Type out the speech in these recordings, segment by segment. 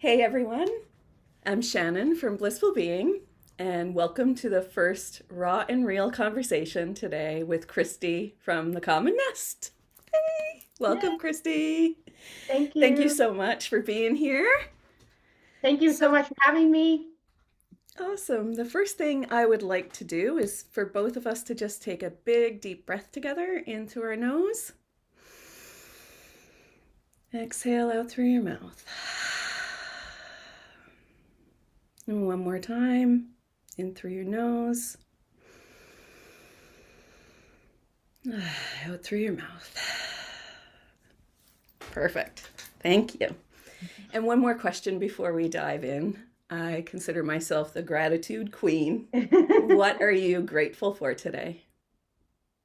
Hey everyone, I'm Shannan from Blissful Being, and welcome to the first raw and real conversation today with Christy from the Common Nest. Hey, welcome, Yay. Christy. Thank Thank you you. so much for being here. Thank you so So much for having me. awesome. The first thing I would like to do is for both of us to just take a big, deep breath together in through our nose. Exhale out through your mouth. And one more time, in through your nose, out through your mouth. Perfect. Thank you. And one more question before we dive in. I consider myself the gratitude queen. What are you grateful for today?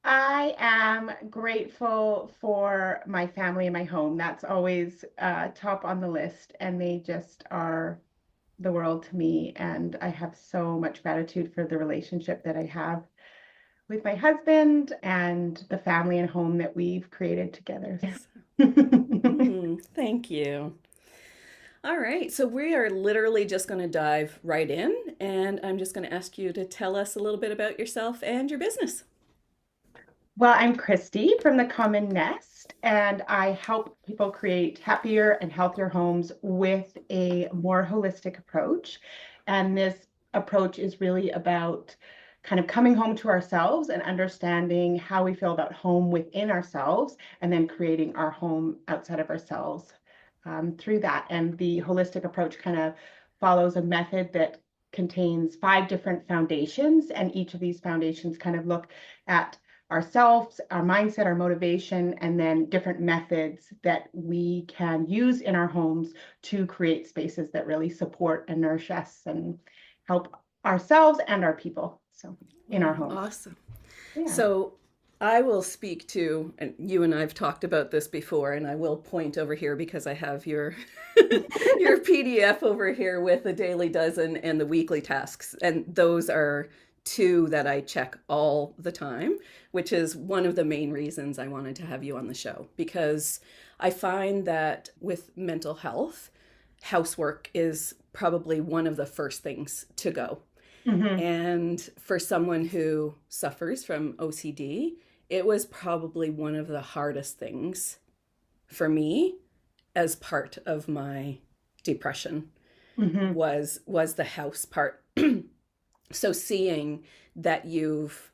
I am grateful for my family and my home. That's always top on the list, and they just are the world to me. And I have so much gratitude for the relationship that I have with my husband and the family and home that we've created together. Thank you. All right, so we are literally just going to dive right in, and I'm just going to ask you to tell us a little bit about yourself and your business. Well, I'm Christy from the Common Nest, and I help people create happier and healthier homes with a more holistic approach. And this approach is really about kind of coming home to ourselves and understanding how we feel about home within ourselves, and then creating our home outside of ourselves through that. And the holistic approach kind of follows a method that contains 5 different foundations, and each of these foundations kind of look at ourselves, our mindset, our motivation, and then different methods that we can use in our homes to create spaces that really support and nourish us and help ourselves and our people. So in our Wow, homes. awesome. Yeah. So I will speak to, and you and I have talked about this before, and I will point over here because I have your your PDF over here with the daily dozen and the weekly tasks, and those are two that I check all the time, which is one of the main reasons I wanted to have you on the show, because I find that with mental health, housework is probably one of the first things to go. Hmm. And for someone who suffers from OCD, it was probably one of the hardest things for me as part of my depression Hmm. was the house part. So seeing that you've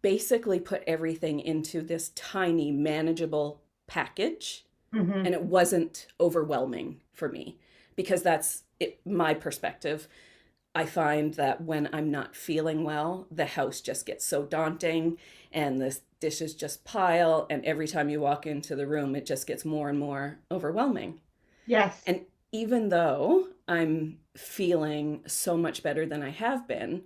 basically put everything into this tiny manageable package, Hmm. and it wasn't overwhelming for me, because that's it, my perspective. I find that when I'm not feeling well, the house just gets so daunting and the dishes just pile. And every time you walk into the room, it just gets more and more overwhelming. Yes. And even though I'm feeling so much better than I have been,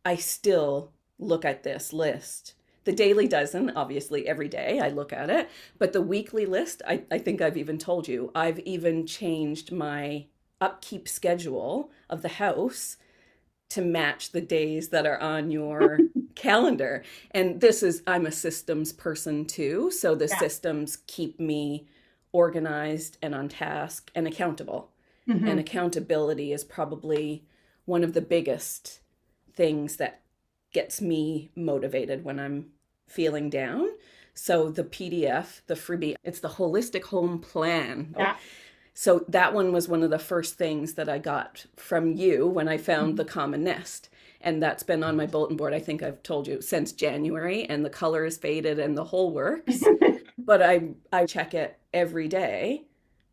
I still look at this list. The daily dozen, obviously, every day I look at it, but the weekly list, I think I've even told you, I've even changed my upkeep schedule of the house to match the days that are on your calendar. And this is, I'm a systems person too. So the Yeah. systems keep me organized and on task and accountable. And Hmm. accountability is probably one of the biggest things that gets me motivated when I'm feeling down. So the PDF, the freebie, it's the holistic home plan. Yeah. So that one was one of the first things that I got from you when I found the Mhm. Common Nest. And that's been on my bulletin board, I think I've told you, since January, and the color is faded and the whole works. But I check it every day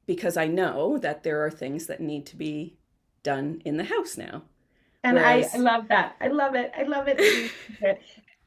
because I know that there are things that need to be done in the house now. And I Whereas, love that. I love it. I love it that you said it.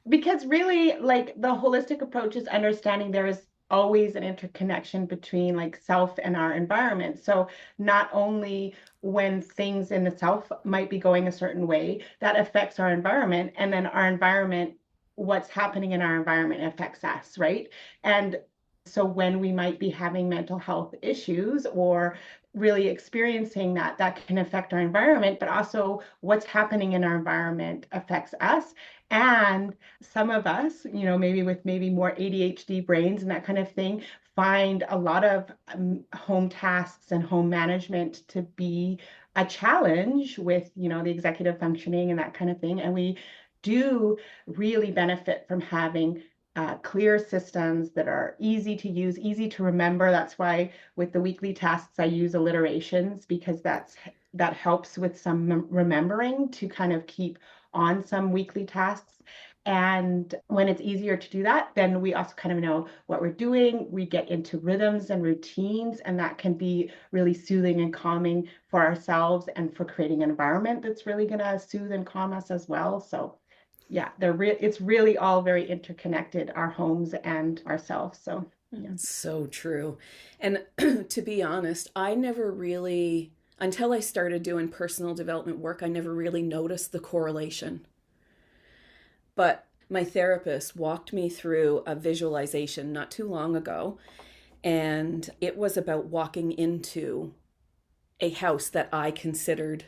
Because really, like the holistic approach is understanding there is always an interconnection between like self and our environment. So not only when things in the self might be going a certain way, that affects our environment, and then our environment, what's happening in our environment affects us, right? And so when we might be having mental health issues or really experiencing that, that can affect our environment, but also what's happening in our environment affects us. And some of us, maybe with maybe more ADHD brains and that kind of thing, find a lot of home tasks and home management to be a challenge with, the executive functioning and that kind of thing. And we do really benefit from having clear systems that are easy to use, easy to remember. That's why with the weekly tasks, I use alliterations, because that helps with some remembering to kind of keep on some weekly tasks. And when it's easier to do that, then we also kind of know what we're doing. We get into rhythms and routines, and that can be really soothing and calming for ourselves and for creating an environment that's really going to soothe and calm us as well. So yeah, it's really all very interconnected, our homes and ourselves. So yeah. So true. And to be honest, I never really, until I started doing personal development work, I never really noticed the correlation. But my therapist walked me through a visualization not too long ago, and it was about walking into a house that I considered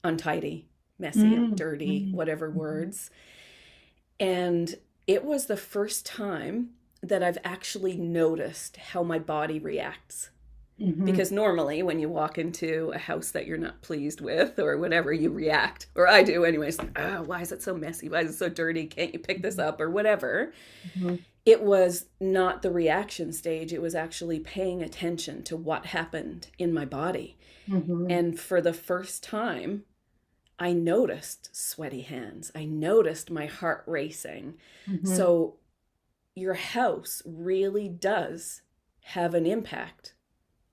untidy, messy, dirty, whatever words. And it was the first time that I've actually noticed how my body reacts. Because normally when you walk into a house that you're not pleased with or whatever, you react, or I do anyways. Oh, why is it so messy? Why is it so dirty? Can't you pick this up or whatever? It was not the reaction stage. It was actually paying attention to what happened in my body. And for the first time, I noticed sweaty hands. I noticed my heart racing. So your house really does have an impact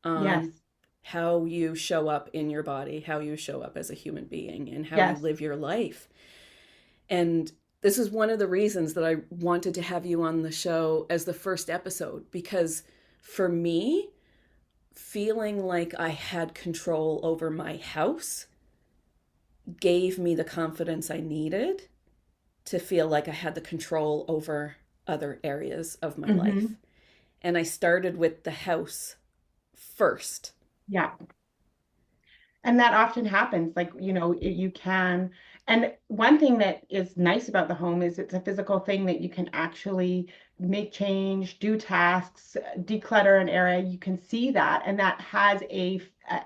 on how you show up in your body, how you show up as a human being, and how you live your life. And this is one of the reasons that I wanted to have you on the show as the first episode, because for me, feeling like I had control over my house gave me the confidence I needed to feel like I had the control over other areas of my life. And I started with the house first. Yeah. And that often happens, like, you can. And one thing that is nice about the home is it's a physical thing that you can actually make change, do tasks, declutter an area. You can see that, and that has a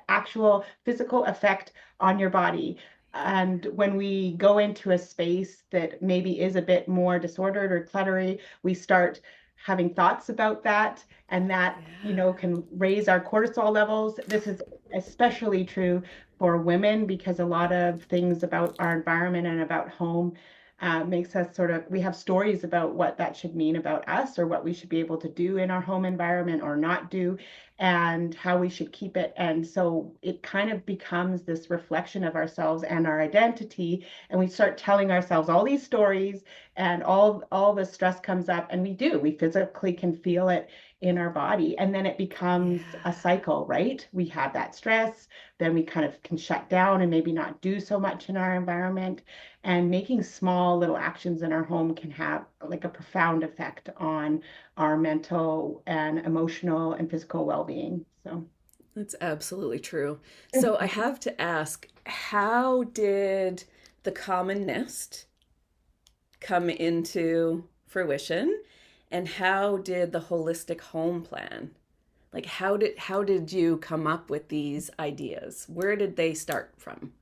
actual physical effect on your body. And when we go into a space that maybe is a bit more disordered or cluttery, we start having thoughts about that, and that can raise our cortisol levels. This is especially true for women, because a lot of things about our environment and about home makes us we have stories about what that should mean about us, or what we should be able to do in our home environment or not do, and how we should keep it. And so it kind of becomes this reflection of ourselves and our identity, and we start telling ourselves all these stories, and all the stress comes up, and we physically can feel it in our body, and then it becomes a cycle, right? We have that stress, then we kind of can shut down and maybe not do so much in our environment. And making small little actions in our home can have like a profound effect on our mental and emotional and physical well-being. So that's absolutely true. So I have to ask, how did the common nest come into fruition, and how did the holistic home plan, like how did you come up with these ideas? Where did they start from?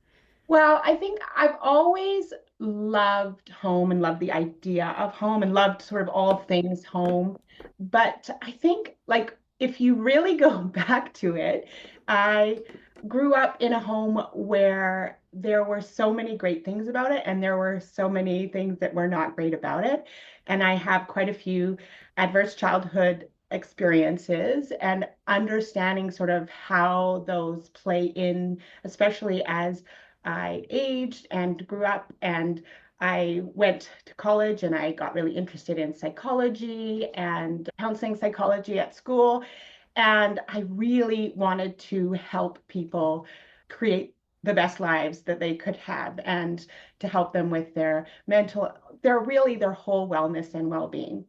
Well, I think I've always loved home and loved the idea of home and loved sort of all things home. But I think, like, if you really go back to it, I grew up in a home where there were so many great things about it, and there were so many things that were not great about it. And I have quite a few adverse childhood experiences, and understanding sort of how those play in, especially as I aged and grew up, and I went to college, and I got really interested in psychology and counseling psychology at school. And I really wanted to help people create the best lives that they could have, and to help them with their their whole wellness and well-being.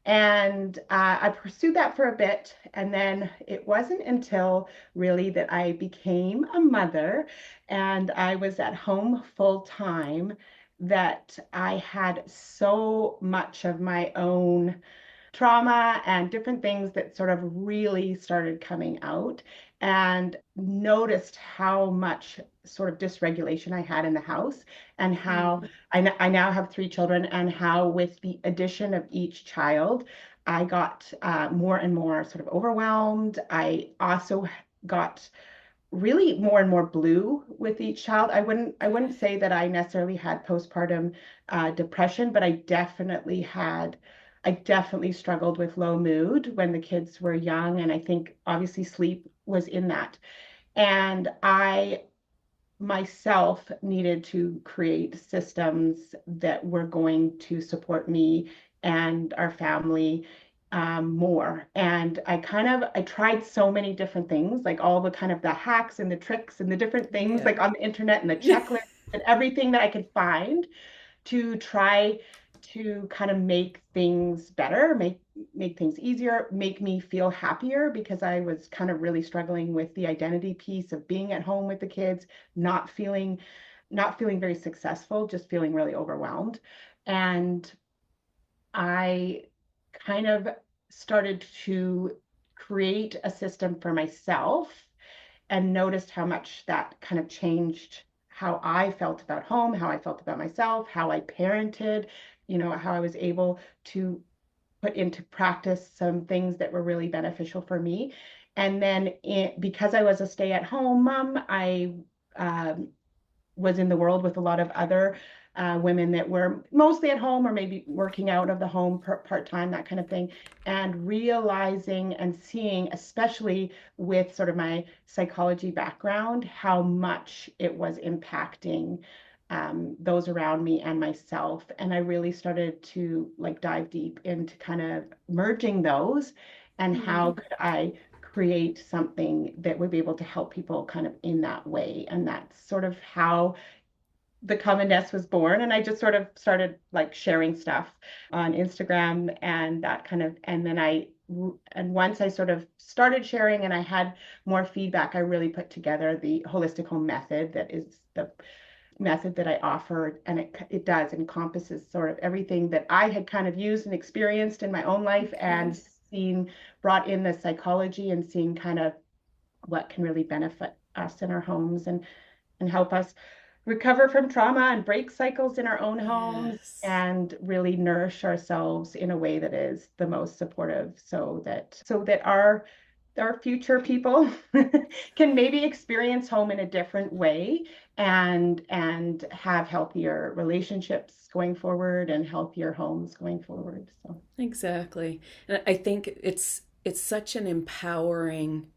And I pursued that for a bit. And then it wasn't until really that I became a mother and I was at home full time that I had so much of my own trauma and different things that sort of really started coming out, and noticed how much sort of dysregulation I had in the house, and how I now have 3 children, and how with the addition of each child, I got more and more sort of overwhelmed. I also got really more and more blue with each child. I wouldn't say that I necessarily had postpartum depression, but I definitely struggled with low mood when the kids were young, and I think obviously sleep was in that. And I myself needed to create systems that were going to support me and our family more. And I tried so many different things, like all the kind of the hacks and the tricks and the different things Yeah. like on the internet and the checklist and everything that I could find to try to kind of make things better, make things easier, make me feel happier, because I was kind of really struggling with the identity piece of being at home with the kids, not feeling not feeling very successful, just feeling really overwhelmed. And I kind of started to create a system for myself, and noticed how much that kind of changed how I felt about home, how I felt about myself, how I parented, how I was able to put into practice some things that were really beneficial for me. And then because I was a stay-at-home mom, I um, was in the world with a lot of other women that were mostly at home or maybe working out of the home part-time, that kind of thing. And realizing and seeing, especially with sort of my psychology background, how much it was impacting those around me and myself. And I really started to like dive deep into kind of merging those, and how could I create something that would be able to help people kind of in that way. And that's sort of how the Common Nest was born. And I just sort of started like sharing stuff on Instagram and that kind of, and once I sort of started sharing and I had more feedback, I really put together the holistic home method, that is the method that I offer. And it does encompasses sort of everything that I had kind of used and experienced in my own life, and brought in the psychology and seeing kind of what can really benefit us in our homes, and help us recover from trauma and break cycles in our own homes, Yes. and really nourish ourselves in a way that is the most supportive, so that our future people can maybe experience home in a different way, and have healthier relationships going forward and healthier homes going forward. So Exactly. And I think it's such an empowering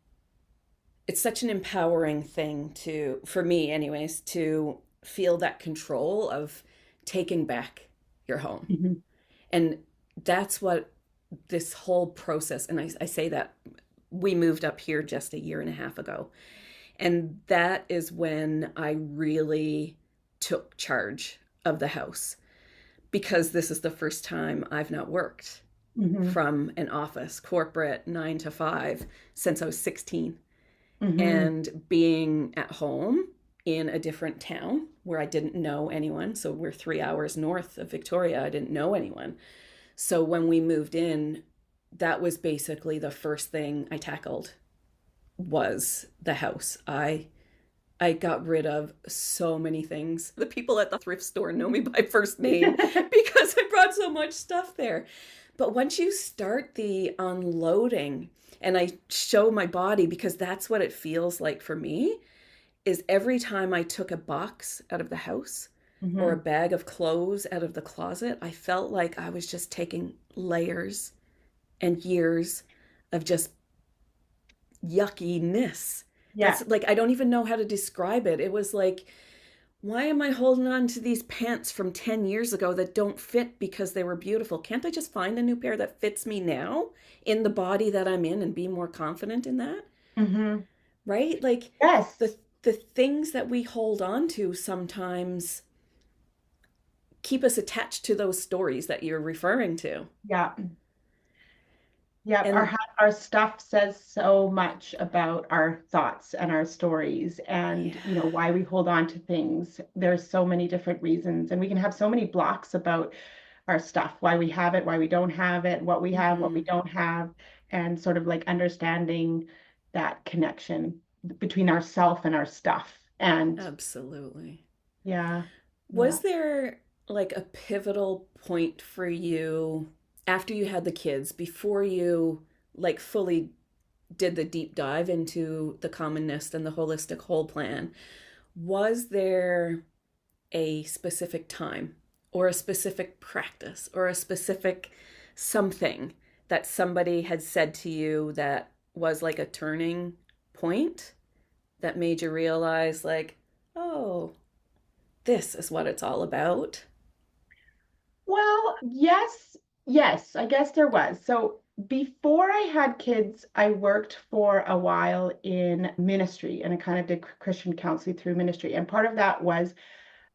it's such an empowering thing to, for me anyways, to feel that control of taking back your home. mhm. And that's what this whole process, and I say that we moved up here just a year and a half ago. And that is when I really took charge of the house, because this is the first time I've not worked Mhm. from an office, corporate 9 to 5, since I was 16. Mhm. And being at home in a different town where I didn't know anyone. So we're 3 hours north of Victoria. I didn't know anyone. So when we moved in, that was basically the first thing I tackled, was the house. I got rid of so many things. The people at the thrift store know me by first name because I brought so much stuff there. But once you start the unloading, and I show my body, because that's what it feels like for me, is every time I took a box out of the house or a Mhm. bag of clothes out of the closet, I felt like I was just taking layers and years of just yuckiness. Yeah. That's like, I don't even know how to describe it. It was like, why am I holding on to these pants from 10 years ago that don't fit because they were beautiful? Can't I just find a new pair that fits me now in the body that I'm in and be more confident in that? Mhm. Right? Like Yes. the things that we hold on to sometimes keep us attached to those stories that you're referring to. Yeah. Yeah, And our stuff says so much about our thoughts and our stories, yeah, and why we hold on to things. There's so many different reasons, and we can have so many blocks about our stuff, why we have it, why we don't have it, what we have, what we Mm-hmm. don't have, and sort of like understanding that connection between ourself and our stuff. And Absolutely. yeah, yeah. Was there like a pivotal point for you after you had the kids, before you like fully did the deep dive into the common nest and the holistic whole plan? Was there a specific time or a specific practice or a specific something that somebody had said to you that was like a turning point that made you realize, like, oh, this is what it's all about? Well, yes, yes, I guess there was. So before I had kids, I worked for a while in ministry and I kind of did Christian counseling through ministry. And part of that was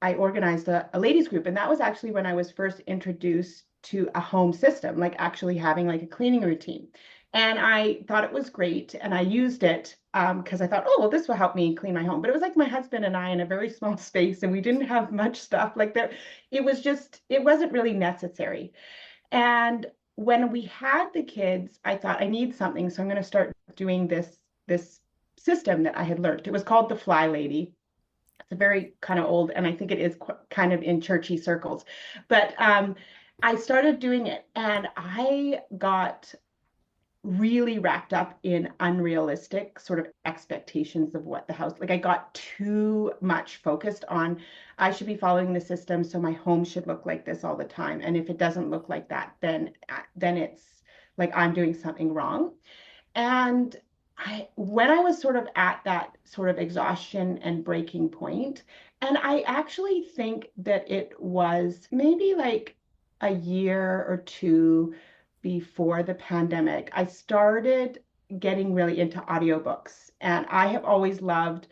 I organized a ladies group. And that was actually when I was first introduced to a home system, like actually having like a cleaning routine. And I thought it was great. And I used it because I thought, oh, well, this will help me clean my home. But it was like my husband and I in a very small space, and we didn't have much stuff like that. It was just, it wasn't really necessary. And when we had the kids, I thought I need something. So I'm going to start doing this system that I had learned. It was called the Fly Lady. It's a very kind of old, and I think it is kind of in churchy circles. But I started doing it, and I got really wrapped up in unrealistic sort of expectations of what the house, like I got too much focused on I should be following the system, so my home should look like this all the time. And if it doesn't look like that, then it's like I'm doing something wrong. And when I was sort of at that sort of exhaustion and breaking point, and I actually think that it was maybe like a year or two before the pandemic, I started getting really into audiobooks. And I have always loved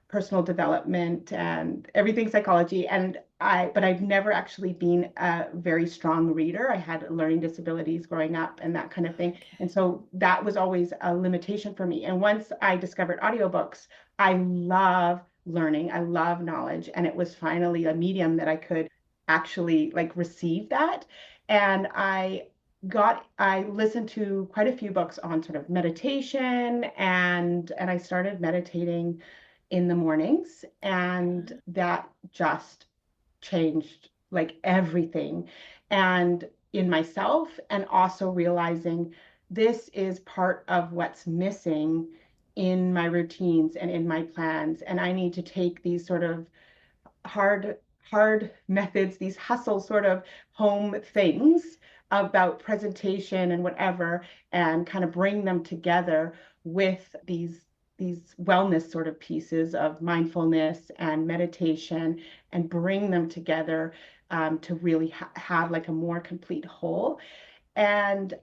personal development and everything psychology. But I've never actually been a very strong reader. I had learning disabilities growing up and that kind of thing. And so that was always a limitation for me. And once I discovered audiobooks, I love learning, I love knowledge. And it was finally a medium that I could actually like receive that. And I listened to quite a few books on sort of meditation, and I started meditating in the mornings, and that just changed like everything, and in myself, and also realizing this is part of what's missing in my routines and in my plans, and I need to take these sort of hard methods, these hustle sort of home things about presentation and whatever, and kind of bring them together with these wellness sort of pieces of mindfulness and meditation, and bring them together to really have like a more complete whole. And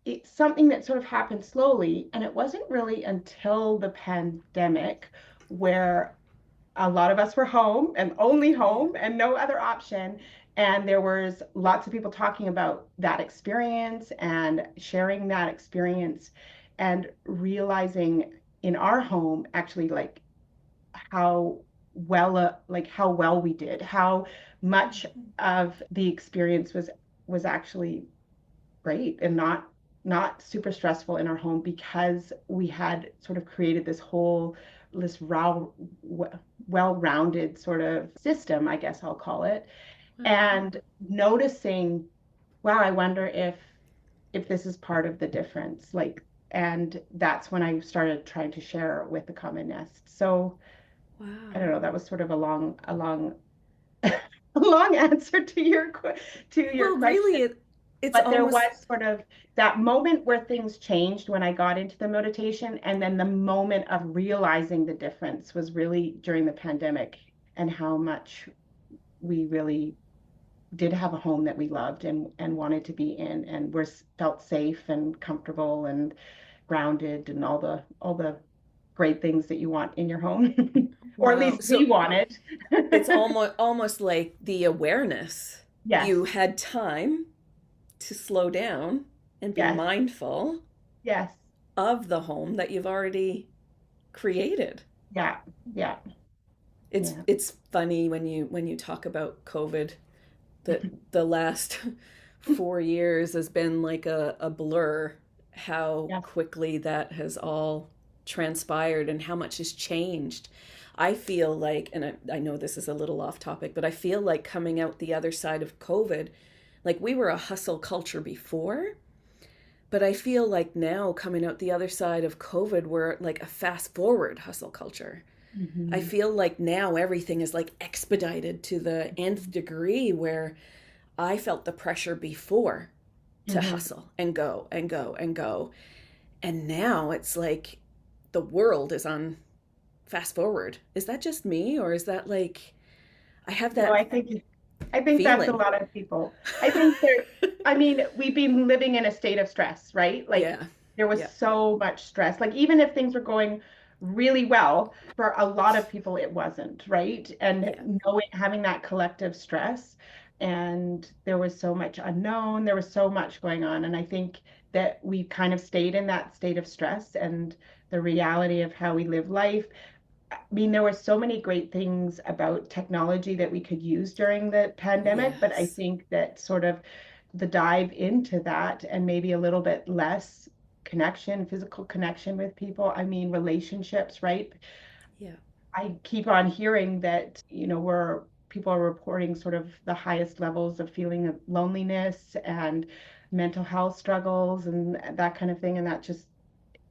it's something that sort of happened slowly. And it wasn't really until the pandemic where a lot of us were home and only Yeah. home and no other option. And there was lots of people talking about that experience and sharing that experience, and realizing in our home actually like how how well we did, how much of the experience was actually great and not super stressful in our home, because we had sort of created this well-rounded sort of system, I guess I'll call it. Wow. And noticing, wow, I wonder if this is part of the difference. Like, and that's when I started trying to share with the Common Nest. So I Wow. don't know, that was sort of a long a long answer to your Well, really, question. it's But there almost, was sort of that moment where things changed when I got into the meditation. And then the moment of realizing the difference was really during the pandemic, and how much we really did have a home that we loved and wanted to be in, and felt safe and comfortable and grounded, and all the great things that you want in your home. Or at wow. least we So wanted. it's almost like the awareness. You Yes, had time to slow down and be yes, mindful yes, of the home that you've already created. yeah, yeah, It's yeah. it's funny when you talk about COVID. the last 4 years has been like a blur, how Yes. quickly that has all transpired and how much has changed. I feel like, and I know this is a little off topic, but I feel like coming out the other side of COVID, like we were a hustle culture before, but I feel like now coming out the other side of COVID, we're like a fast forward hustle culture. I Mm-hmm. feel like now everything is like expedited to the nth degree, where I felt the pressure before to Mm-hmm. hustle and go and go and go. And now it's like the world is on fast forward. Is that just me, or is that like I have No, that I think that's a feeling? lot of people. I think there, I mean, we've been living in a state of stress, right? Like Yeah. there was Yeah. so much stress. Like even if things were going really well, for a lot of people it wasn't, right? And Yeah. knowing having that collective stress, and there was so much unknown, there was so much going on. And I think that we kind of stayed in that state of stress and the reality of how we live life. I mean, there were so many great things about technology that we could use during the pandemic, but I Yes. think that sort of the dive into that and maybe a little bit less connection, physical connection with people. I mean, relationships, right? Yeah. I keep on hearing that, where people are reporting sort of the highest levels of feeling of loneliness and mental health struggles and that kind of thing. And that just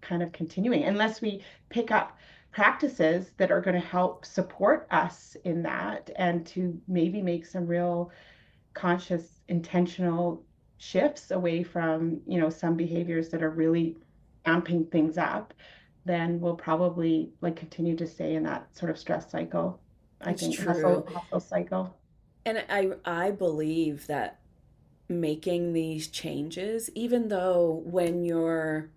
kind of continuing unless we pick up practices that are going to help support us in that and to maybe make some real conscious intentional shifts away from some behaviors that are really amping things up, then we'll probably like continue to stay in that sort of stress cycle. I It's think true. hustle cycle. And I believe that making these changes, even though when you're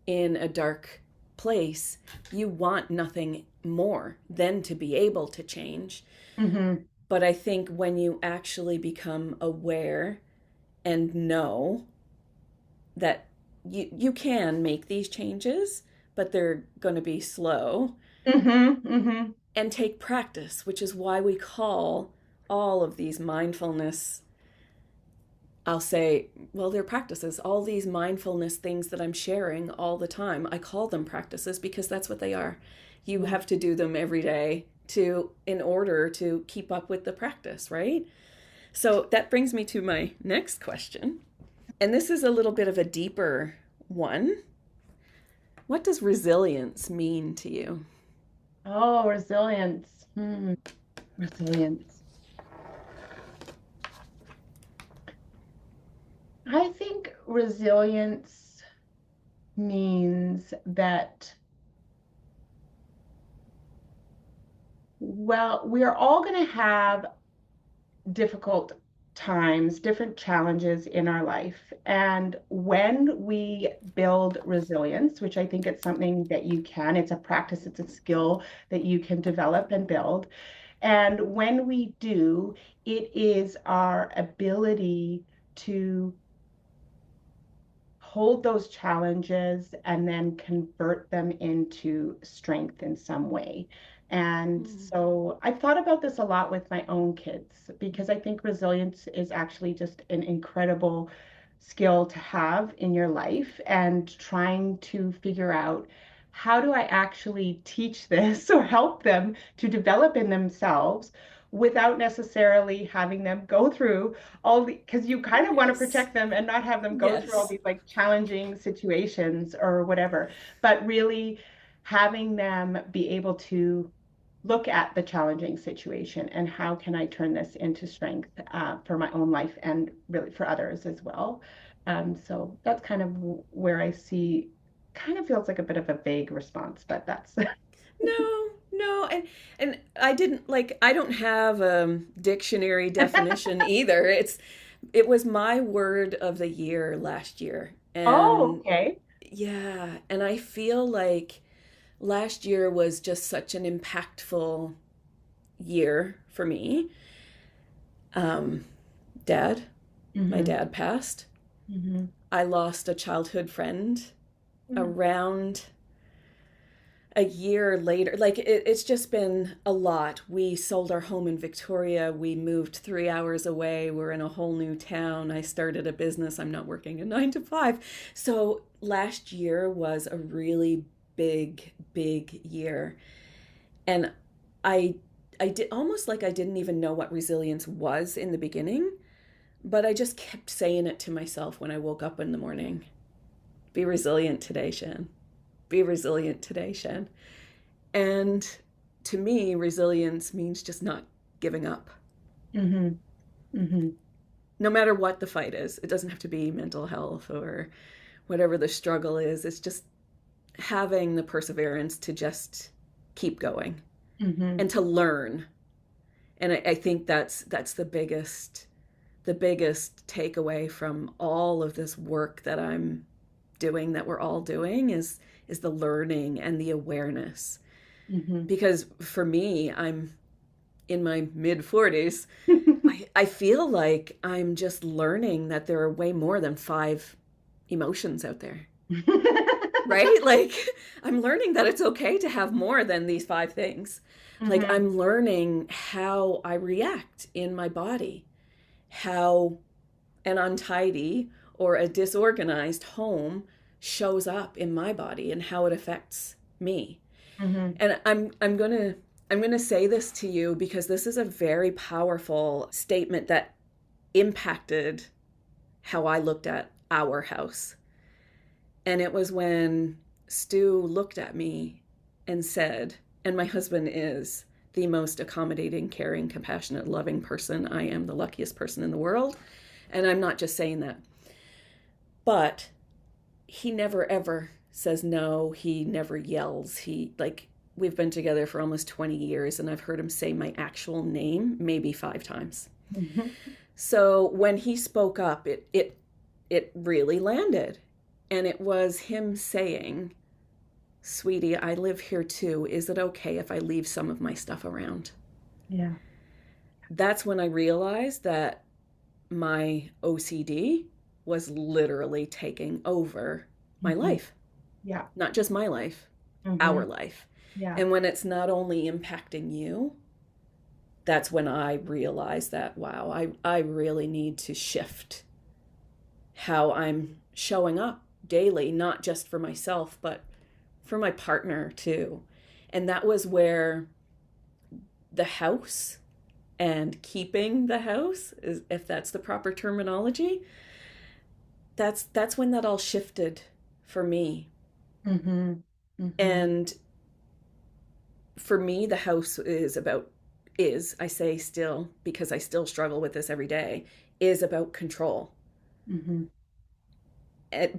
in a dark place, you want nothing more than to be able to change. Mm-hmm. But I think when you actually become aware and know that you can make these changes, but they're going to be slow Mm-hmm. Mm-hmm. and take practice, which is why we call all of these mindfulness, I'll say, well, they're practices. All these mindfulness things that I'm sharing all the time, I call them practices because that's what they are. You Yeah. have to do them every day to in order to keep up with the practice, right? So that brings me to my next question. And this is a little bit of a deeper one. What does resilience mean to you? Oh, resilience. Resilience. I think resilience means that, well, we are all going to have difficult times, different challenges in our life. And when we build resilience, which I think it's something that you can, it's a practice, it's a skill that you can develop and build. And when we do, it is our ability to hold those challenges and then convert them into strength in some way. And Mm. so I've thought about this a lot with my own kids because I think resilience is actually just an incredible skill to have in your life, and trying to figure out how do I actually teach this or help them to develop in themselves without necessarily having them go through all the, because you kind of want to Yes. protect them and not have them go through all Yes. these like challenging situations or whatever, but really having them be able to look at the challenging situation and how can I turn this into strength for my own life and really for others as well. So that's kind of where I see, kind of feels like a bit of a vague response, but that's No, no, and I didn't like I don't have a dictionary definition either. It was my word of the year last year. oh, And okay. yeah, and I feel like last year was just such an impactful year for me. Um dad, my Mm-hmm. dad passed. Mm-hmm. I lost a childhood friend Mm-hmm. around a year later, like it's just been a lot. We sold our home in Victoria. We moved 3 hours away. We're in a whole new town. I started a business. I'm not working a 9 to 5. So last year was a really big year. And I I did almost like I didn't even know what resilience was in the beginning, but I just kept saying it to myself when I woke up in the morning. Be resilient today, Shan. Be resilient today, Shan. And to me, resilience means just not giving up. Mm-hmm. Mm-hmm. No matter what the fight is, it doesn't have to be mental health or whatever the struggle is. It's just having the perseverance to just keep going Mm-hmm. and to learn. And I think that's the biggest takeaway from all of this work that I'm doing, that we're all doing, is the learning and the awareness. Mm-hmm. Because for me, I'm in my mid 40s. I feel like I'm just learning that there are way more than 5 emotions out there. Right? Like, I'm learning that it's okay to have more than these 5 things. Mm-hmm. Like, I'm learning how I react in my body, how an untidy or a disorganized home shows up in my body and how it affects me. Mm-hmm. And I'm going to say this to you because this is a very powerful statement that impacted how I looked at our house. And it was when Stu looked at me and said, and my husband is the most accommodating, caring, compassionate, loving person. I am the luckiest person in the world. And I'm not just saying that. But he never ever says no. He never yells. We've been together for almost 20 years and I've heard him say my actual name maybe 5 times. Mm-hmm. So when he spoke up, it really landed. And it was him saying, sweetie, I live here too. Is it okay if I leave some of my stuff around? Yeah. That's when I realized that my OCD was literally taking over my Mm-hmm. life. Yeah. Not just my life, Mm-hmm. our life. Yeah. And when it's not only impacting you, that's when I realized that, wow, I really need to shift how I'm showing up daily, not just for myself, but for my partner too. And that was where the house and keeping the house, is, if that's the proper terminology, that's when that all shifted for me. Mm-hmm. Mm-hmm. And for me, the house I say still, because I still struggle with this every day, is about control. Mm-hmm.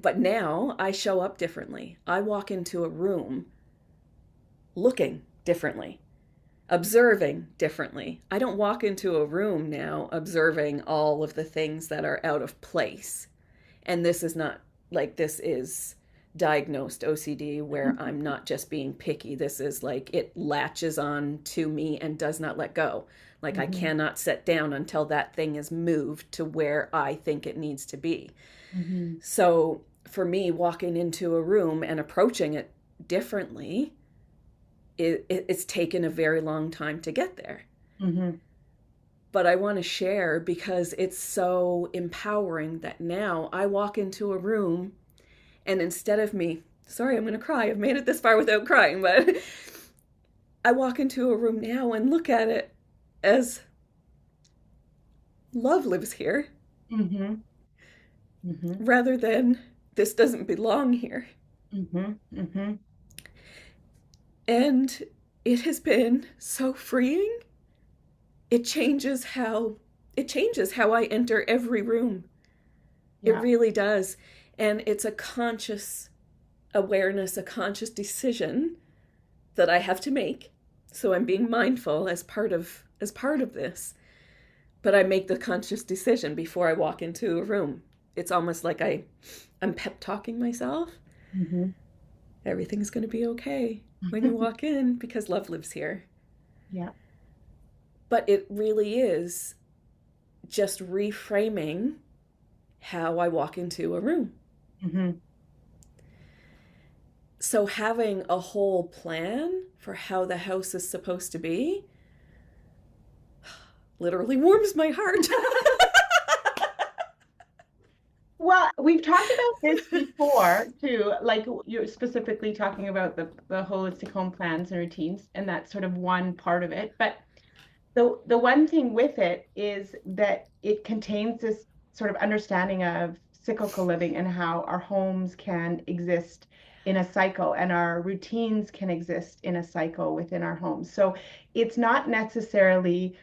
But now I show up differently. I walk into a room looking differently, observing differently. I don't walk into a room now observing all of the things that are out of place. And this is not like, this is diagnosed OCD where I'm not just being picky. This is like, it latches on to me and does not let go. Like, Mm-hmm. I cannot sit down until that thing is moved to where I think it needs to be. Mm-hmm. So for me, walking into a room and approaching it differently, it's taken a very long time to get there. Mm-hmm. But I want to share because it's so empowering that now I walk into a room and instead of me, sorry, I'm going to cry. I've made it this far without crying, but I walk into a room now and look at it as love lives here. Mm-hmm. Mm-hmm. Rather than this doesn't belong here. Mm-hmm. Mm-hmm. And it has been so freeing. It changes how I enter every room. Yeah. It really does. And it's a conscious awareness, a conscious decision that I have to make. So I'm being mindful as part of this. But I make the conscious decision before I walk into a room. It's almost like I'm pep talking myself. Mm-hmm. Everything's going to be okay when you walk in because love lives here. Yeah. But it really is just reframing how I walk into a room. Mm-hmm. So having a whole plan for how the house is supposed to be literally warms my heart. Well, we've talked about this before too, like you're specifically talking about the holistic home plans and routines, and that's sort of one part of it. But the one thing with it is that it contains this sort of understanding of cyclical living and how our homes can exist in a cycle and our routines can exist in a cycle within our homes. So it's not necessarily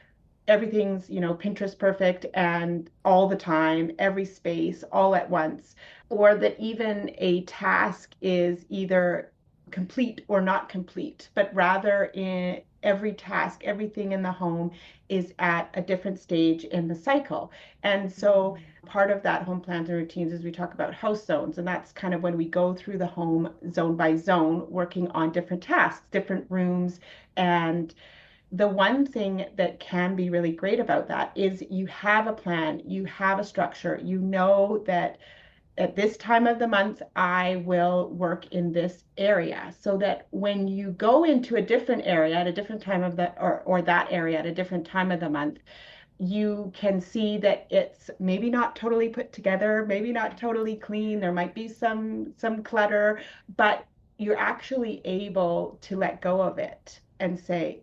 everything's, Pinterest perfect and all the time, every space, all at once, or that even a task is either complete or not complete, but rather in every task, everything in the home is at a different stage in the cycle. And so part of that home plans and routines is we talk about house zones, and that's kind of when we go through the home zone by zone, working on different tasks, different rooms. And the one thing that can be really great about that is you have a plan, you have a structure, you know that at this time of the month, I will work in this area so that when you go into a different area at a different time of or that area at a different time of the month, you can see that it's maybe not totally put together, maybe not totally clean. There might be some clutter, but you're actually able to let go of it and say,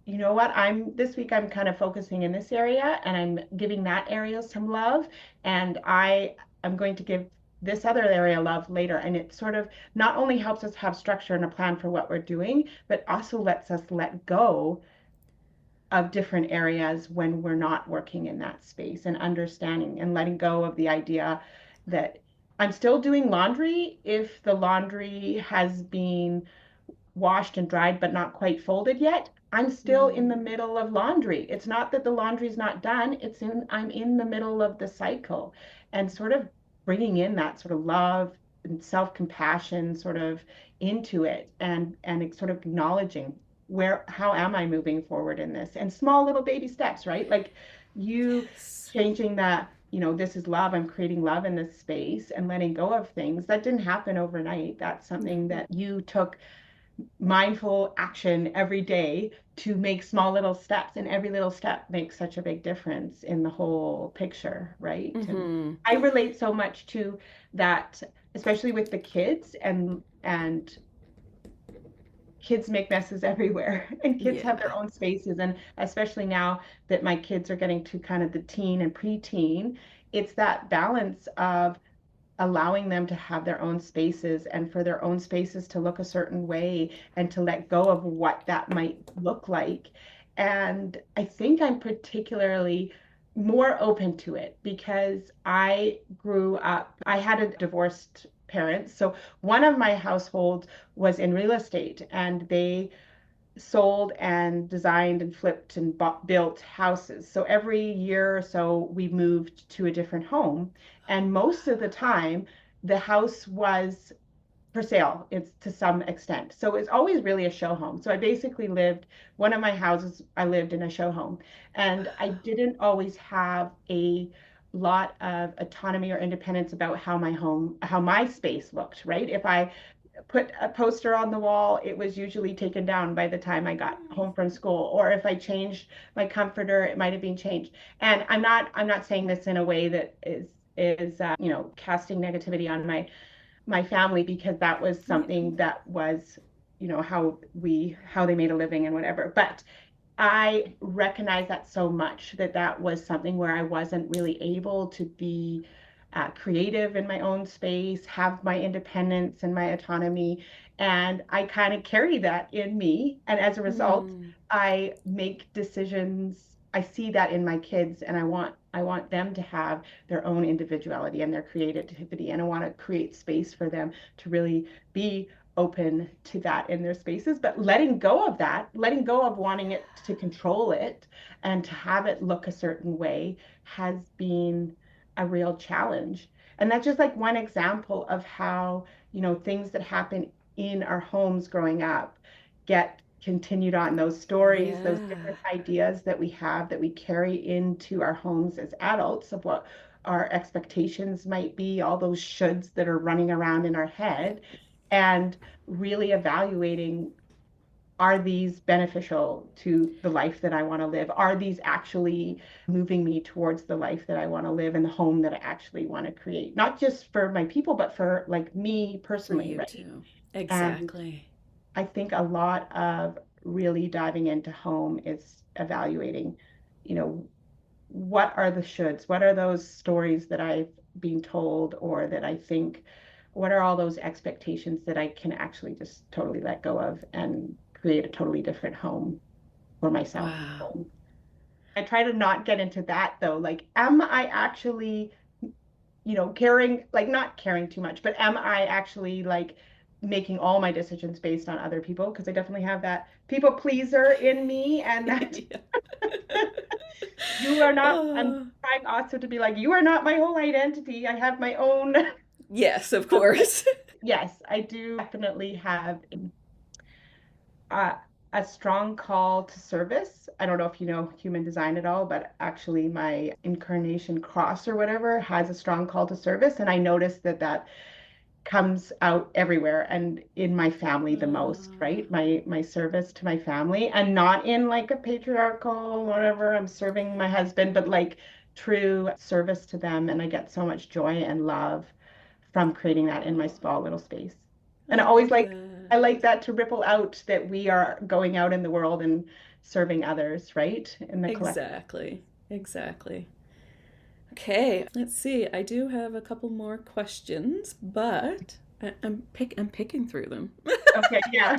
you know what, I'm this week I'm kind of focusing in this area and I'm giving that area some love, and I'm going to give this other area love later. And it sort of not only helps us have structure and a plan for what we're doing, but also lets us let go of different areas when we're not working in that space, and understanding and letting go of the idea that I'm still doing laundry if the laundry has been washed and dried but not quite folded yet. I'm still in the middle of laundry. It's not that the laundry's not done, I'm in the middle of the cycle. And sort of bringing in that sort of love and self-compassion sort of into it, and sort of acknowledging how am I moving forward in this, and small little baby steps, right? Like you Yes. changing that, this is love, I'm creating love in this space, and letting go of things that didn't happen overnight. That's something that you took mindful action every day to make small little steps, and every little step makes such a big difference in the whole picture, right? And I relate so much to that, especially with the kids, and kids make messes everywhere and kids have Yeah. their own spaces. And especially now that my kids are getting to kind of the teen and preteen, it's that balance of allowing them to have their own spaces, and for their own spaces to look a certain way, and to let go of what that might look like. And I think I'm particularly more open to it because I had a divorced parents. So one of my households was in real estate, and they sold and designed and flipped and built houses. So every year or so, we moved to a different home. And most of the time, the house was for sale. It's to some extent. So it's always really a show home. So I basically one of my houses, I lived in a show home. And I didn't always have a lot of autonomy or independence about how my space looked, right? If I put a poster on the wall, it was usually taken down by the time I got home from school. Or if I changed my comforter, it might have been changed. And I'm not saying this in a way that is casting negativity on my family, because that was something that was, how they made a living and whatever. But I recognize that so much, that was something where I wasn't really able to be creative in my own space, have my independence and my autonomy. And I kind of carry that in me. And as a result, I make decisions. I see that in my kids, and I want them to have their own individuality and their creativity. And I want to create space for them to really be open to that in their spaces, but letting go of that, letting go of wanting it to control it and to have it look a certain way, has been a real challenge. And that's just like one example of how, things that happen in our homes growing up get continued on. Those stories, those Yeah. different ideas that we have, that we carry into our homes as adults, of what our expectations might be, all those shoulds that are running around in our head, and really evaluating, are these beneficial to the life that I want to live? Are these actually moving me towards the life that I want to live and the home that I actually want to create? Not just for my people, but for like me For personally, you right? too. And Exactly. I think a lot of really diving into home is evaluating, you know, what are the shoulds? What are those stories that I've been told or that I think, what are all those expectations that I can actually just totally let go of and create a totally different home for myself? Wow. I try to not get into that though. Like, am I actually, caring, like not caring too much, but am I actually like making all my decisions based on other people? Because I definitely have that people pleaser in me, and that Yeah. you are not, I'm Oh, trying also to be like, you are not my whole identity. I have my own. yes, of course. Yes, I do definitely have a, a strong call to service. I don't know if you know human design at all, but actually my incarnation cross or whatever has a strong call to service. And I noticed that that comes out everywhere and in my family the most, Uh, right? My service to my family, and not in like a patriarchal whatever, I'm serving my husband, but like true service to them. And I get so much joy and love from creating that in my small little space. And I I always love like, that. I like that to ripple out that we are going out in the world and serving others, right? In the collective. Exactly. Exactly. Okay, let's see. I do have a couple more questions, but I'm picking through them. Okay, yeah.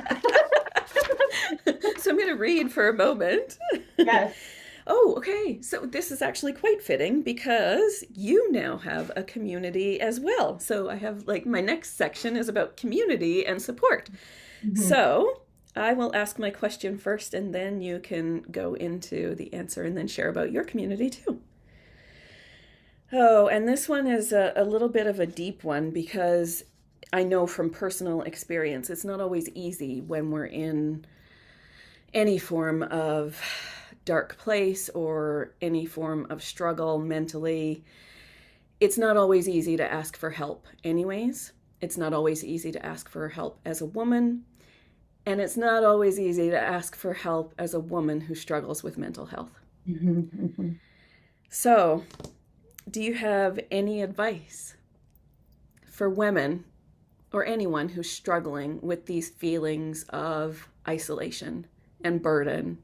So I'm going to read for a moment. Yes. Oh, okay. So this is actually quite fitting because you now have a community as well. So I have like my next section is about community and support. Mhm. So I will ask my question first and then you can go into the answer and then share about your community too. Oh, and this one is a little bit of a deep one because I know from personal experience it's not always easy when we're in any form of dark place or any form of struggle mentally. It's not always easy to ask for help, anyways. It's not always easy to ask for help as a woman. And it's not always easy to ask for help as a woman who struggles with mental health. Mhm, mhm. So, do you have any advice for women or anyone who's struggling with these feelings of isolation and burden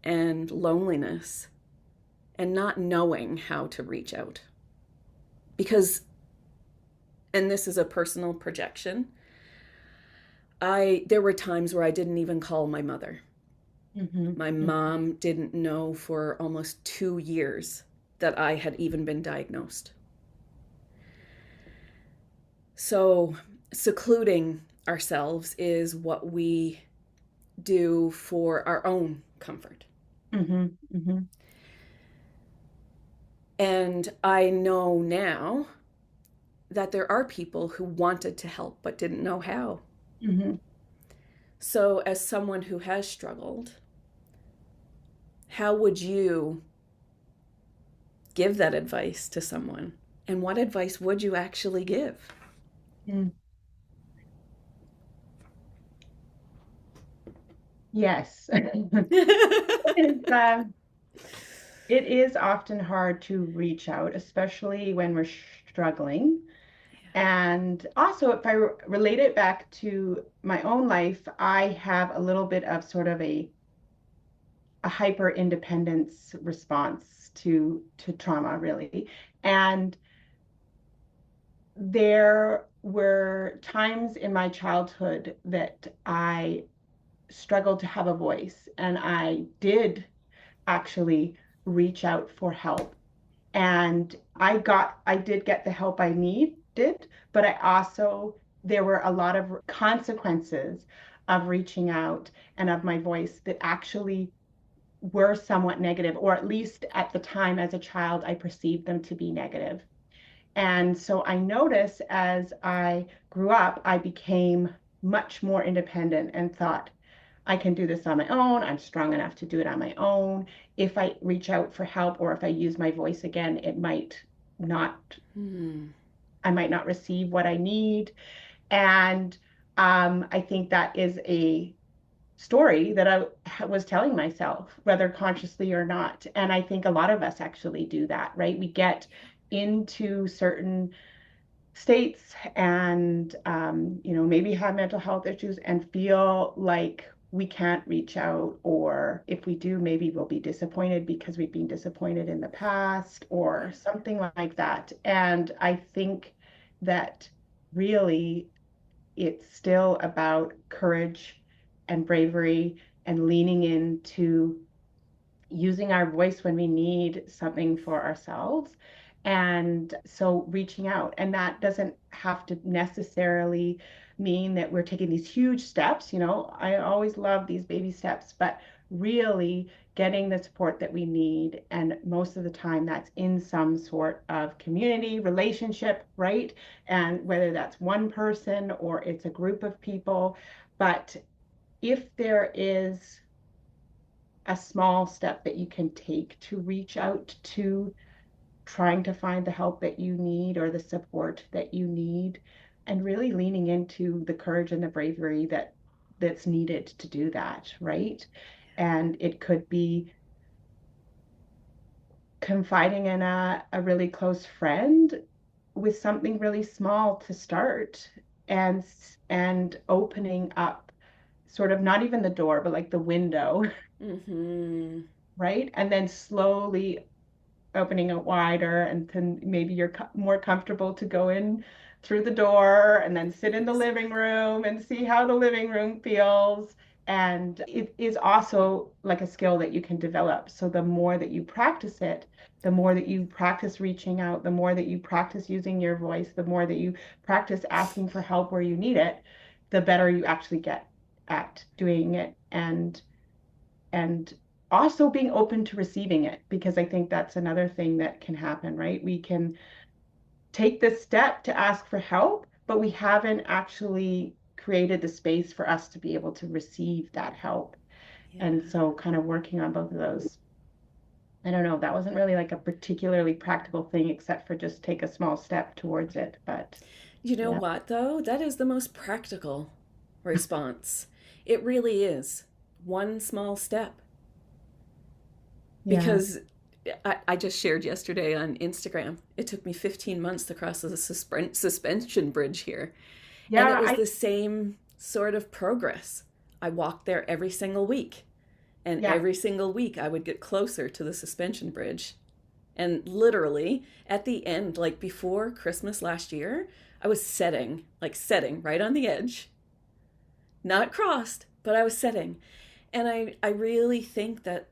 and loneliness and not knowing how to reach out? Because, and this is a personal projection, there were times where I didn't even call my mother. Mhm, My mhm. mom didn't know for almost 2 years that I had even been diagnosed. So, secluding ourselves is what we do for our own comfort. Mhm, mhm, And I know now that there are people who wanted to help but didn't know how. mhm. So, as someone who has struggled, how would you give that advice to someone? And what advice would you actually give? Mm. Yes. It's, it is often hard to reach out, especially when we're struggling. And also, if I relate it back to my own life, I have a little bit of sort of a hyper independence response to trauma, really. And there were times in my childhood that I struggled to have a voice, and I did actually reach out for help. And I did get the help I needed, but I also, there were a lot of consequences of reaching out and of my voice that actually were somewhat negative, or at least at the time as a child, I perceived them to be negative. And so I noticed as I grew up, I became much more independent and thought, I can do this on my own. I'm strong enough to do it on my own. If I reach out for help or if I use my voice again, it might not, Hmm. I might not receive what I need. And I think that is a story that I was telling myself, whether consciously or not. And I think a lot of us actually do that, right? We get into certain states and, maybe have mental health issues and feel like we can't reach out, or if we do, maybe we'll be disappointed because we've been disappointed in the past or something like that. And I think that really it's still about courage and bravery and leaning into using our voice when we need something for ourselves. And so reaching out, and that doesn't have to necessarily mean that we're taking these huge steps. I always love these baby steps, but really getting the support that we need. And most of the time, that's in some sort of community relationship, right? And whether that's one person or it's a group of people. But if there is a small step that you can take to reach out to trying to find the help that you need or the support that you need, and really leaning into the courage and the bravery that's needed to do that, right? And it could be confiding in a really close friend with something really small to start, and opening up sort of not even the door but like the window. Mm-hmm. Right, and then slowly opening it wider, and then maybe you're more comfortable to go in through the door and then sit in the living room and see how the living room feels. And it is also like a skill that you can develop. So the more that you practice it, the more that you practice reaching out, the more that you practice using your voice, the more that you practice asking for help where you need it, the better you actually get at doing it. And also being open to receiving it, because I think that's another thing that can happen, right? We can take this step to ask for help, but we haven't actually created the space for us to be able to receive that help. Yeah. And so kind of working on both of those. I don't know, that wasn't really like a particularly practical thing except for just take a small step towards it. But You know yeah. what, though? That is the most practical response. It really is. One small step. Yeah. Because I just shared yesterday on Instagram, it took me 15 months to cross the suspension bridge here. And it Yeah, was the same sort of progress. I walked there every single week. And yeah. every single week I would get closer to the suspension bridge. And literally at the end, like before Christmas last year, I was setting right on the edge. Not crossed, but I was setting. And I really think that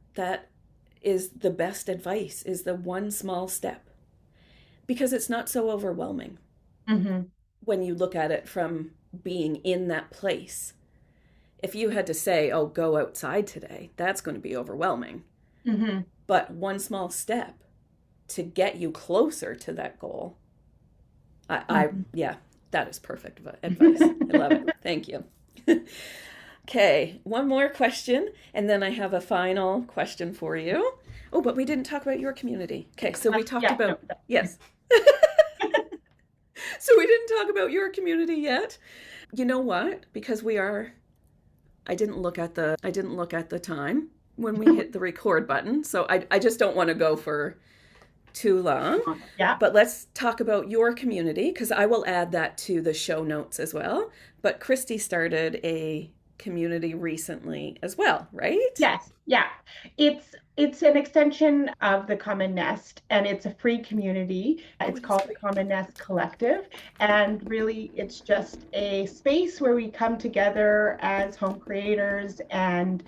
is the best advice, is the one small step. Because it's not so overwhelming Mm-hmm. when you look at it from being in that place. If you had to say, oh, go outside today, that's going to be overwhelming. Mm-hmm. But one small step to get you closer to that goal, yeah, that is perfect advice. I love it. Thank you. Okay, one more question, and then I have a final question for you. Oh, but we didn't talk about your community. Okay, so we talked Yeah, no. about, yes. So we didn't talk about your community yet. You know what? Because I didn't look at the time when we hit the record button. So I just don't want to go for too long. Yeah. But let's talk about your community, because I will add that to the show notes as well. But Christy started a community recently as well, right? Yes, yeah. It's an extension of the Common Nest, and it's a free community. Oh, It's it is called the free. Common Nest Collective, and really it's just a space where we come together as home creators and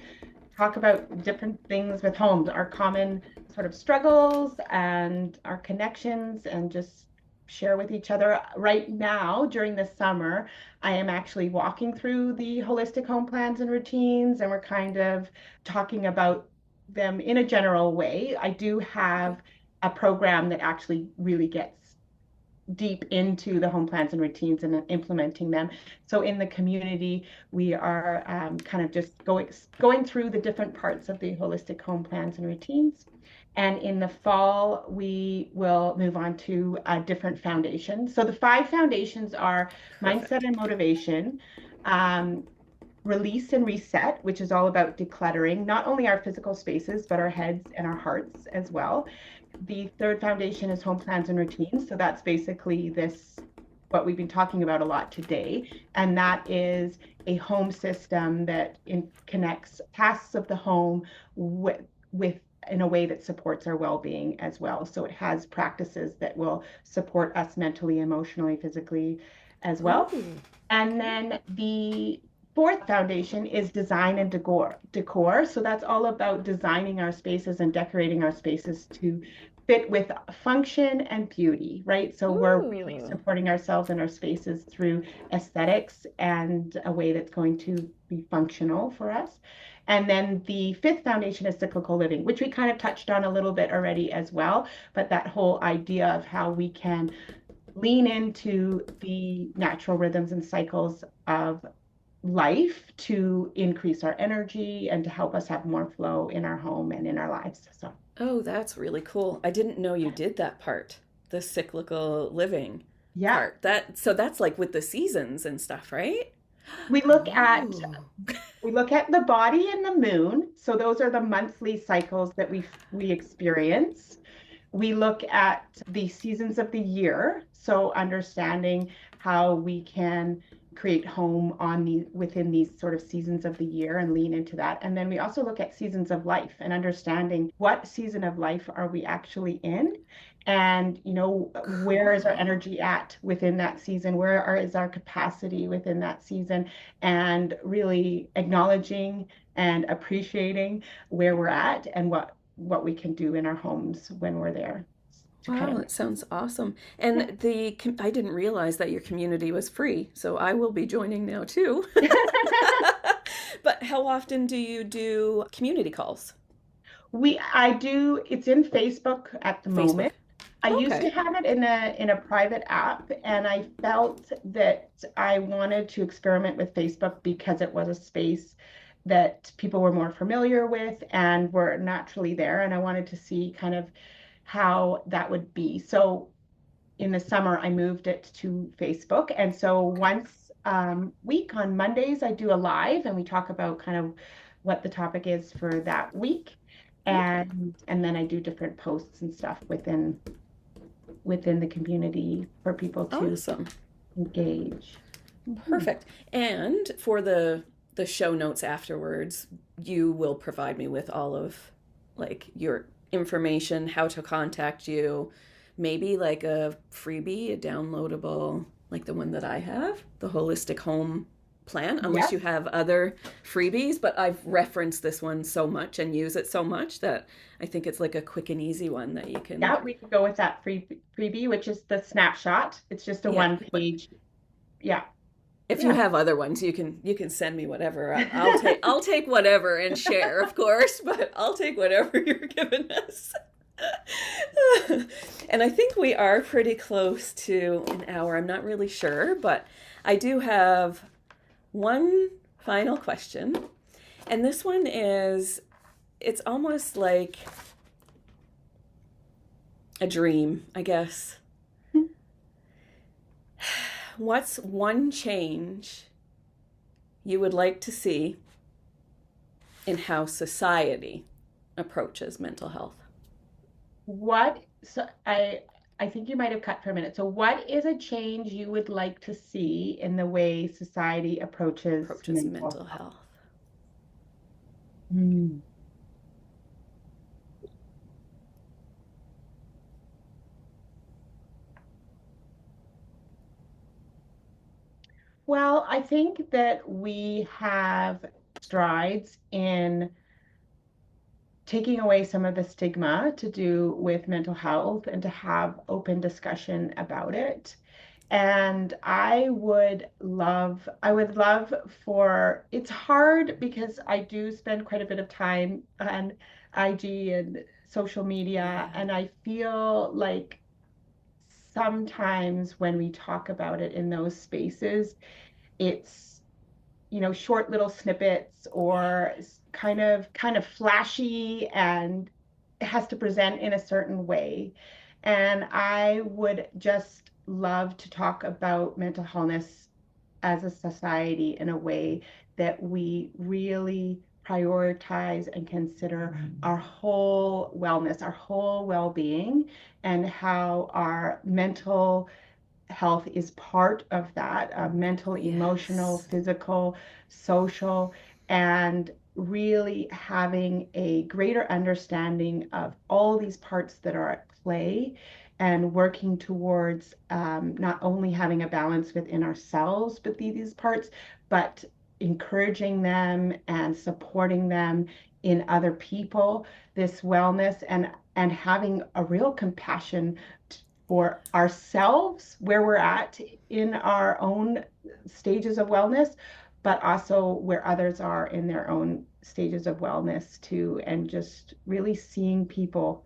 talk about different things with homes, our common sort of struggles and our connections, and just share with each other. Right now, during the summer, I am actually walking through the holistic home plans and routines, and we're kind of talking about them in a general way. I do Okay. have a program that actually really gets deep into the home plans and routines and implementing them. So in the community, we are kind of just going through the different parts of the holistic home plans and routines. And in the fall, we will move on to a different foundation. So the 5 foundations are mindset Perfect. and motivation, um, release and reset, which is all about decluttering not only our physical spaces, but our heads and our hearts as well. The third foundation is home plans and routines. So that's basically what we've been talking about a lot today. And that is a home system that connects tasks of the home with in a way that supports our well-being as well. So it has practices that will support us mentally, emotionally, physically as well. Oh, And then the fourth foundation is design and decor. So that's all about designing our spaces and decorating our spaces to fit with function and beauty, right? So we're really ooh. supporting ourselves and our spaces through aesthetics and a way that's going to be functional for us. And then the fifth foundation is cyclical living, which we kind of touched on a little bit already as well. But that whole idea of how we can lean into the natural rhythms and cycles of life to increase our energy and to help us have more flow in our home and in our lives. So, Oh, that's really cool. I didn't know you did that part, the cyclical living yeah, part. That's like with the seasons and stuff, right? we look at Oh. we look at the body and the moon. So those are the monthly cycles that we experience. We look at the seasons of the year, so understanding how we can create home within these sort of seasons of the year and lean into that. And then we also look at seasons of life and understanding what season of life are we actually in, and where is our Cool. energy at within that season, is our capacity within that season, and really acknowledging and appreciating where we're at and what we can do in our homes when we're there to kind Wow, of that sounds awesome. yeah. And I didn't realize that your community was free, so I will be joining now too. But how often do you do community calls? I do, it's in Facebook at the Facebook. moment. I used to Okay. have it in a private app, and I felt that I wanted to experiment with Facebook because it was a space that people were more familiar with and were naturally there, and I wanted to see kind of how that would be. So in the summer, I moved it to Facebook. And so once week on Mondays, I do a live and we talk about kind of what the topic is for that week. Okay. And then I do different posts and stuff within the community for people to Awesome. engage. Mhm. Perfect. And for the show notes afterwards, you will provide me with all of like your information, how to contact you, maybe like a freebie, a downloadable, like the one that I have, the holistic home plan, unless Yes. you have other freebies, but I've referenced this one so much and use it so much that I think it's like a quick and easy one that you can, Yeah, we can go with that freebie, which is the snapshot. It's just a yeah, one but page. Yeah. if you Yeah. have other ones, you can send me whatever. I'll take whatever and share, of course, but I'll take whatever you're giving us. And I think we are pretty close to an hour. I'm not really sure, but I do have one final question. And this one is it's almost like a dream, I guess. What's one change you would like to see in how society approaches mental health? I think you might have cut for a minute. So what is a change you would like to see in the way society approaches Approaches mental mental health? health. Hmm. Well, I think that we have strides in taking away some of the stigma to do with mental health and to have open discussion about it. And I would love for, it's hard because I do spend quite a bit of time on IG and social media, Yeah. and I feel like sometimes when we talk about it in those spaces, it's, short little snippets or kind of flashy, and it has to present in a certain way. And I would just love to talk about mental wellness as a society in a way that we really prioritize and consider our whole wellness, our whole well-being, and how our mental health is part of that, mental, emotional, Yes. physical, social, and really having a greater understanding of all these parts that are at play, and working towards not only having a balance within ourselves, but these parts, but encouraging them and supporting them in other people, this wellness, and having a real compassion for ourselves, where we're at in our own stages of wellness, but also where others are in their own stages of wellness too, and just really seeing people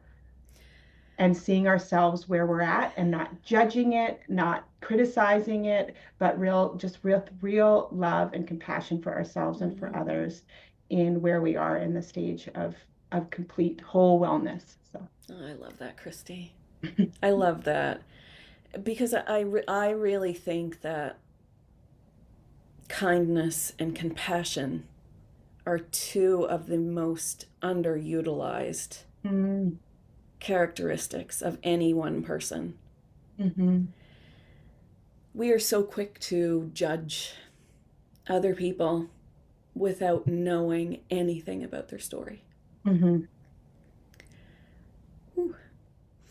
and seeing ourselves where we're at, and not judging it, not criticizing it, but real love and compassion for ourselves and for others in where we are in the stage of complete whole wellness. So Oh, I love that, Christy. I love that because I really think that kindness and compassion are two of the most underutilized mm, characteristics of any one person. mm-hmm. We are so quick to judge other people without knowing anything about their story. Mm-hmm.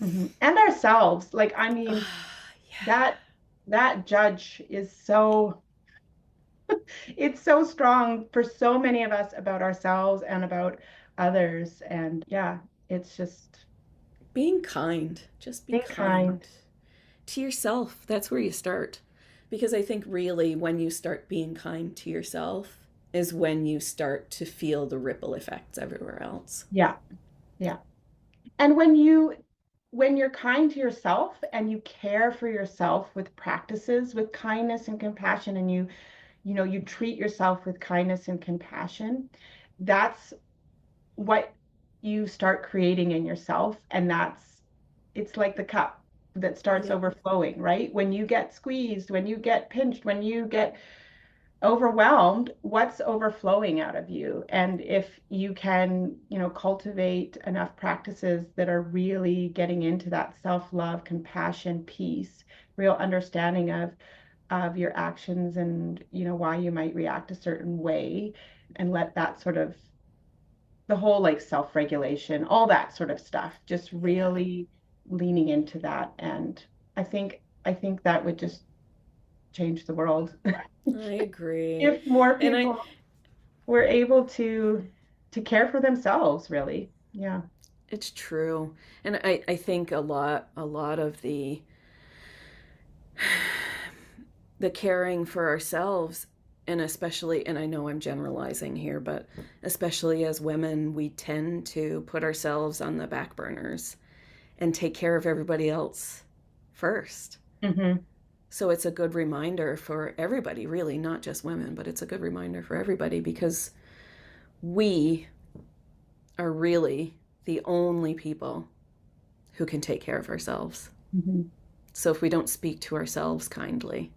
Mm-hmm. And ourselves, like, I mean, Yeah. that judge is so, it's so strong for so many of us about ourselves and about others. And yeah, it's just Being kind. Just be being kind kind. to yourself. That's where you start. Because I think really when you start being kind to yourself is when you start to feel the ripple effects everywhere else. Yeah, yeah. And when you're kind to yourself and you care for yourself with practices with kindness and compassion, and you treat yourself with kindness and compassion, that's what you start creating in yourself. And it's like the cup that starts Yep. overflowing, right? When you get squeezed, when you get pinched, when you get overwhelmed, what's overflowing out of you? And if you can, cultivate enough practices that are really getting into that self-love, compassion, peace, real understanding of your actions, and why you might react a certain way, and let that sort of, the whole like self-regulation, all that sort of stuff, just Yeah. really leaning into that. And I think that would just change the world I agree. if more And I people were able to care for themselves, really. Yeah. it's true. And I think a lot of the caring for ourselves, and especially, and I know I'm generalizing here, but especially as women, we tend to put ourselves on the back burners and take care of everybody else first. Mm-hmm. So it's a good reminder for everybody, really, not just women, but it's a good reminder for everybody because we are really the only people who can take care of ourselves. Mm-hmm. So if we don't speak to ourselves kindly,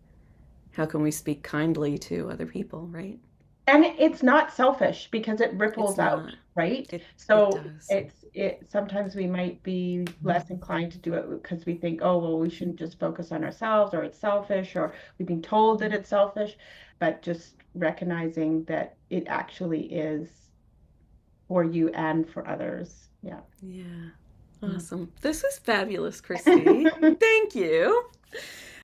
how can we speak kindly to other people, right? And it's not selfish because it It's ripples out, not. right? It So does. it sometimes we might be less inclined to do it because we think, oh, well, we shouldn't just focus on ourselves, or it's selfish, or we've been told that it's selfish, but just recognizing that it actually is for you and for others. Yeah. Yeah. Yeah. Awesome. This is fabulous, Christy. Thank you.